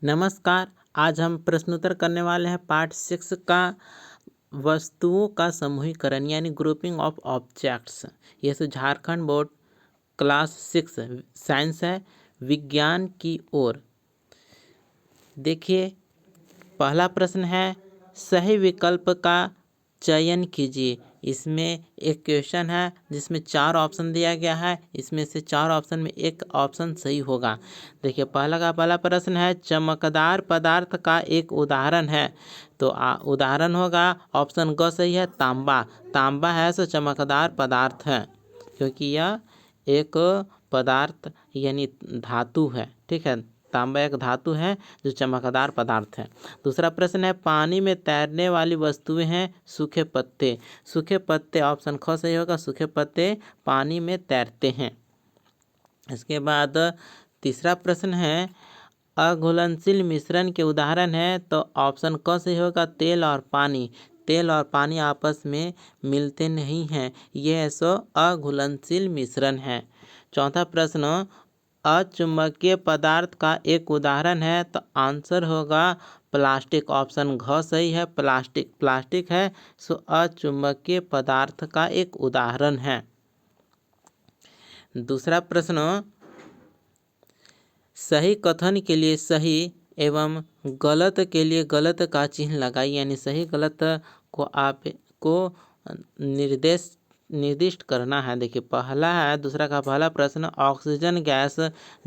नमस्कार। आज हम प्रश्नोत्तर करने वाले हैं पार्ट 6 का वस्तुओं का समूहीकरण यानी ग्रुपिंग ऑफ ऑब्जेक्ट्स। ये झारखंड बोर्ड क्लास 6 साइंस है, विज्ञान की ओर। देखिए, पहला प्रश्न है सही विकल्प का चयन कीजिए। इसमें एक क्वेश्चन है जिसमें 4 ऑप्शन दिया गया है। इसमें से 4 ऑप्शन में एक ऑप्शन सही होगा। देखिए, पहला प्रश्न है चमकदार पदार्थ का एक उदाहरण है। तो उदाहरण होगा ऑप्शन ग सही है, तांबा। तांबा है सो चमकदार पदार्थ है, क्योंकि यह एक पदार्थ यानी धातु है। ठीक है, तांबा एक धातु है जो चमकदार पदार्थ है। दूसरा प्रश्न है पानी में तैरने वाली वस्तुएं हैं सूखे पत्ते। सूखे पत्ते ऑप्शन ख सही होगा, सूखे पत्ते पानी में तैरते हैं। इसके बाद तीसरा प्रश्न है अघुलनशील मिश्रण के उदाहरण है। तो ऑप्शन क सही होगा, तेल और पानी। तेल और पानी आपस में मिलते नहीं हैं, यह सो अघुलनशील मिश्रण है। चौथा प्रश्न अचुंबकीय पदार्थ का एक उदाहरण है। तो आंसर होगा प्लास्टिक। ऑप्शन घ सही है, प्लास्टिक। प्लास्टिक है सो अचुंबकीय पदार्थ का एक उदाहरण है। दूसरा प्रश्न सही कथन के लिए सही एवं गलत के लिए गलत का चिन्ह लगाइए, यानी सही गलत को आपको निर्दिष्ट करना है। देखिए, पहला है दूसरा का पहला प्रश्न ऑक्सीजन गैस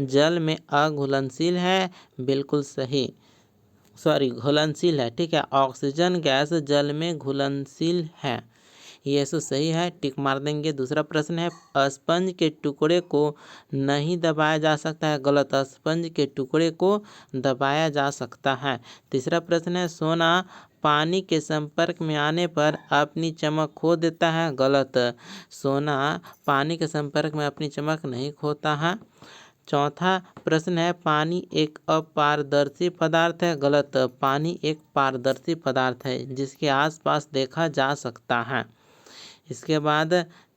जल में अघुलनशील है। बिल्कुल सही, घुलनशील है। ठीक है, ऑक्सीजन गैस जल में घुलनशील है, ये तो सही है, टिक मार देंगे। दूसरा प्रश्न है स्पंज के टुकड़े को नहीं दबाया जा सकता है। गलत, स्पंज के टुकड़े को दबाया जा सकता है। तीसरा प्रश्न है सोना पानी के संपर्क में आने पर अपनी चमक खो देता है। गलत, सोना पानी के संपर्क में अपनी चमक नहीं खोता है। चौथा प्रश्न है पानी एक अपारदर्शी पदार्थ है। गलत, पानी एक पारदर्शी पदार्थ है जिसके आसपास देखा जा सकता है। इसके बाद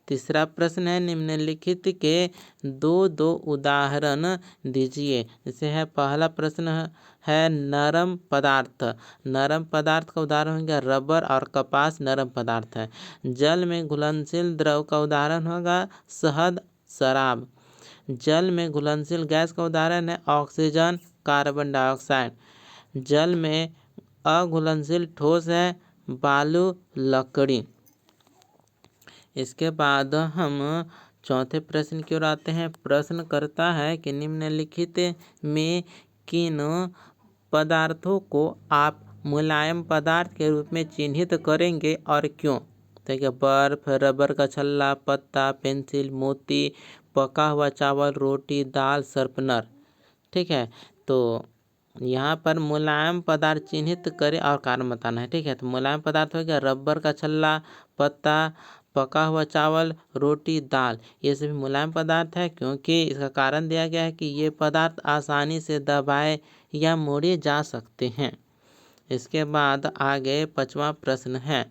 तीसरा प्रश्न है निम्नलिखित के दो उदाहरण दीजिए। जैसे है पहला प्रश्न है नरम पदार्थ। नरम पदार्थ का उदाहरण होगा रबर और कपास नरम पदार्थ है। जल में घुलनशील द्रव का उदाहरण होगा शहद, शराब। जल में घुलनशील गैस का उदाहरण है ऑक्सीजन, कार्बन डाइऑक्साइड। जल में अघुलनशील ठोस है बालू, लकड़ी। इसके बाद हम चौथे प्रश्न की ओर आते हैं। प्रश्न करता है कि निम्नलिखित में किन पदार्थों को आप मुलायम पदार्थ के रूप में चिन्हित करेंगे और क्यों। देखिए, बर्फ, रबर का छल्ला, पत्ता, पेंसिल, मोती, पका हुआ चावल, रोटी, दाल, शार्पनर। ठीक है, तो यहाँ पर मुलायम पदार्थ चिन्हित करें और कारण बताना है। ठीक है, तो मुलायम पदार्थ हो गया रबर का छल्ला, पत्ता, पका हुआ चावल, रोटी, दाल। ये सभी मुलायम पदार्थ है क्योंकि इसका कारण दिया गया है कि ये पदार्थ आसानी से दबाए या मोड़े जा सकते हैं। इसके बाद आगे पांचवा प्रश्न है।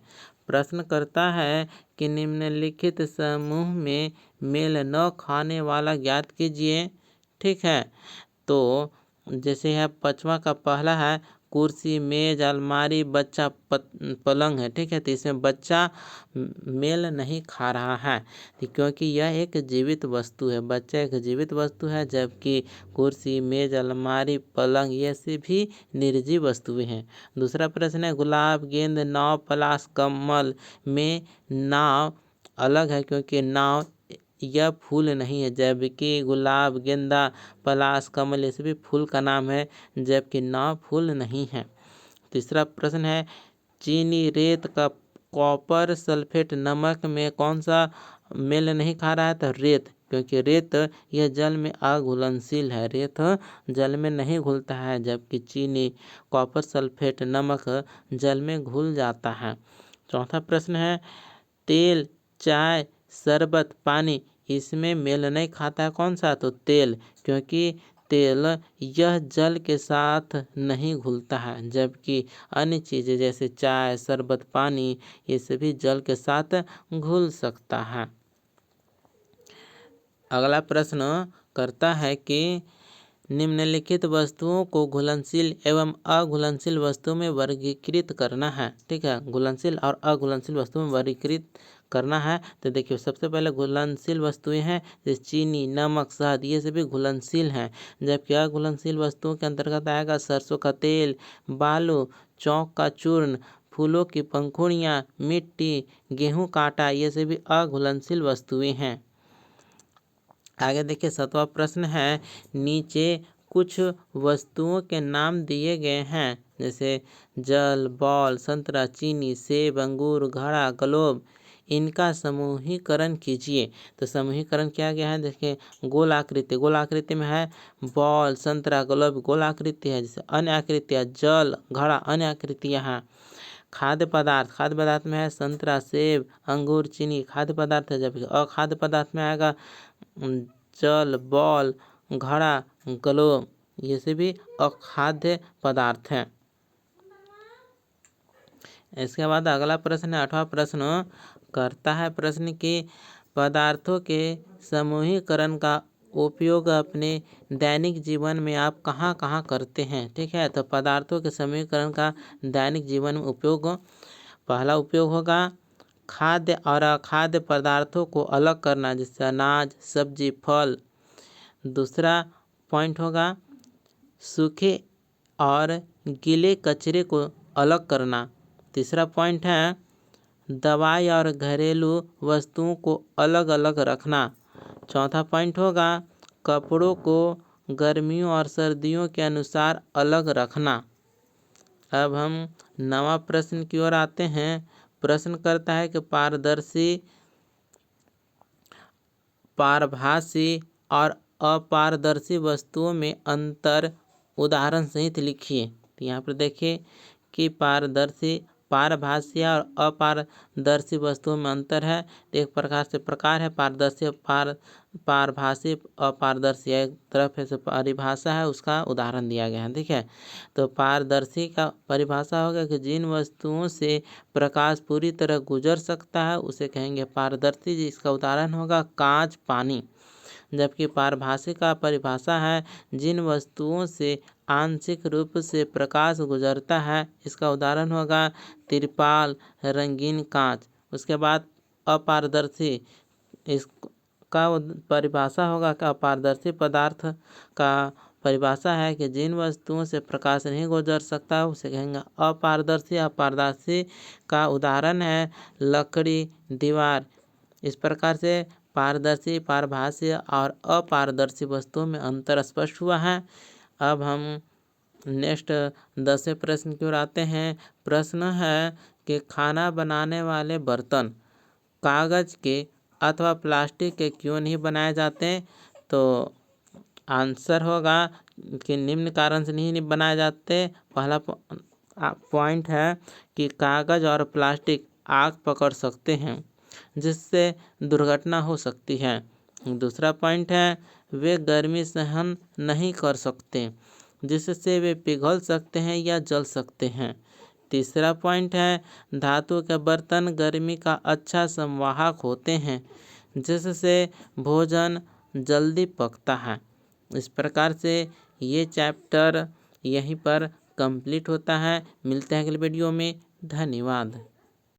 प्रश्न करता है कि निम्नलिखित समूह में मेल न खाने वाला ज्ञात कीजिए। ठीक है, तो जैसे है पांचवा का पहला है कुर्सी, मेज, अलमारी, बच्चा, पलंग है। ठीक है, तो इसमें बच्चा मेल नहीं खा रहा है क्योंकि यह एक जीवित वस्तु है। बच्चा एक जीवित वस्तु है, जबकि कुर्सी, मेज, अलमारी, पलंग ये सभी निर्जीव वस्तुएं हैं। दूसरा प्रश्न है गुलाब, गेंद, नाव, पलाश, कमल में नाव अलग है क्योंकि नाव यह फूल नहीं है, जबकि गुलाब, गेंदा, पलाश, कमल ये सभी फूल का नाम है, जबकि नाव फूल नहीं है। तीसरा प्रश्न है चीनी, रेत का कॉपर सल्फेट नमक में कौन सा मेल नहीं खा रहा है। तो रेत, क्योंकि रेत यह जल में अघुलनशील है, रेत जल में नहीं घुलता है, जबकि चीनी, कॉपर सल्फेट नमक जल में घुल जाता है। चौथा प्रश्न है तेल, चाय, शरबत, पानी इसमें मेल नहीं खाता है। कौन सा। तो तेल, क्योंकि तेल यह जल के साथ नहीं घुलता है, जबकि अन्य चीज़ें जैसे चाय, शरबत, पानी ये सभी जल के साथ घुल सकता है। अगला प्रश्न करता है कि निम्नलिखित वस्तुओं को घुलनशील एवं अघुलनशील वस्तुओं में वर्गीकृत करना है। ठीक है, घुलनशील और अघुलनशील वस्तुओं में वर्गीकृत करना है। तो देखिए सबसे पहले घुलनशील वस्तुएं हैं जैसे चीनी, नमक, शहद, ये सभी घुलनशील हैं। जबकि अघुलनशील वस्तुओं के अंतर्गत आएगा सरसों का तेल, बालू, चौक का चूर्ण, फूलों की पंखुड़ियाँ, मिट्टी, गेहूं का आटा, ये सभी अघुलनशील वस्तुएं हैं। आगे देखिए 7वां प्रश्न है, नीचे कुछ वस्तुओं के नाम दिए गए हैं जैसे जल, बॉल, संतरा, चीनी, सेब, अंगूर, घड़ा, ग्लोब, इनका समूहीकरण कीजिए। तो समूहीकरण किया गया है, देखिए गोल आकृति में है बॉल, संतरा, ग्लोब गोल आकृति है। जैसे अन्य आकृतियाँ जल, घड़ा, अन्य आकृतियाँ हैं। खाद्य पदार्थ में है संतरा, सेब, अंगूर, चीनी खाद्य पदार्थ है। जबकि अखाद्य पदार्थ में आएगा जल, बॉल, घड़ा, ग्लोब, ये सभी अखाद्य पदार्थ हैं। इसके बाद अगला प्रश्न है 8वां प्रश्न करता है प्रश्न की पदार्थों के समूहीकरण का उपयोग अपने दैनिक जीवन में आप कहाँ कहाँ करते हैं। ठीक है, तो पदार्थों के समूहीकरण का दैनिक जीवन में उपयोग, पहला उपयोग होगा खाद्य और अखाद्य पदार्थों को अलग करना जैसे अनाज, सब्जी, फल। दूसरा पॉइंट होगा सूखे और गीले कचरे को अलग करना। तीसरा पॉइंट है दवाई और घरेलू वस्तुओं को अलग अलग रखना। चौथा पॉइंट होगा कपड़ों को गर्मियों और सर्दियों के अनुसार अलग रखना। अब हम 9वां प्रश्न की ओर आते हैं। प्रश्न करता है कि पारभासी और अपारदर्शी वस्तुओं में अंतर उदाहरण सहित लिखिए। तो यहाँ पर देखिए कि पारभासी और अपारदर्शी वस्तुओं में अंतर है। एक प्रकार है पारदर्शी, पारभासी, अपारदर्शी। एक तरफ से परिभाषा है, उसका उदाहरण दिया गया है। ठीक है, तो पारदर्शी का परिभाषा होगा कि जिन वस्तुओं से प्रकाश पूरी तरह गुजर सकता है उसे कहेंगे पारदर्शी। जिसका उदाहरण होगा कांच, पानी। जबकि पारभासी का परिभाषा है जिन वस्तुओं से आंशिक रूप से प्रकाश गुजरता है, इसका उदाहरण होगा तिरपाल, रंगीन कांच। उसके बाद अपारदर्शी, इसका परिभाषा होगा कि अपारदर्शी पदार्थ का परिभाषा है कि जिन वस्तुओं से प्रकाश नहीं गुजर सकता उसे कहेंगे अपारदर्शी। अपारदर्शी का उदाहरण है लकड़ी, दीवार। इस प्रकार से पारदर्शी, पारभासी और अपारदर्शी वस्तुओं में अंतर स्पष्ट हुआ है। अब हम नेक्स्ट 10वें प्रश्न की ओर आते हैं। प्रश्न है कि खाना बनाने वाले बर्तन कागज के अथवा प्लास्टिक के क्यों नहीं बनाए जाते। तो आंसर होगा कि निम्न कारण से नहीं बनाए जाते। पहला पॉइंट है कि कागज और प्लास्टिक आग पकड़ सकते हैं जिससे दुर्घटना हो सकती है। दूसरा पॉइंट है वे गर्मी सहन नहीं कर सकते जिससे वे पिघल सकते हैं या जल सकते हैं। तीसरा पॉइंट है धातु के बर्तन गर्मी का अच्छा संवाहक होते हैं जिससे भोजन जल्दी पकता है। इस प्रकार से ये चैप्टर यहीं पर कंप्लीट होता है। मिलते हैं अगले वीडियो में। धन्यवाद।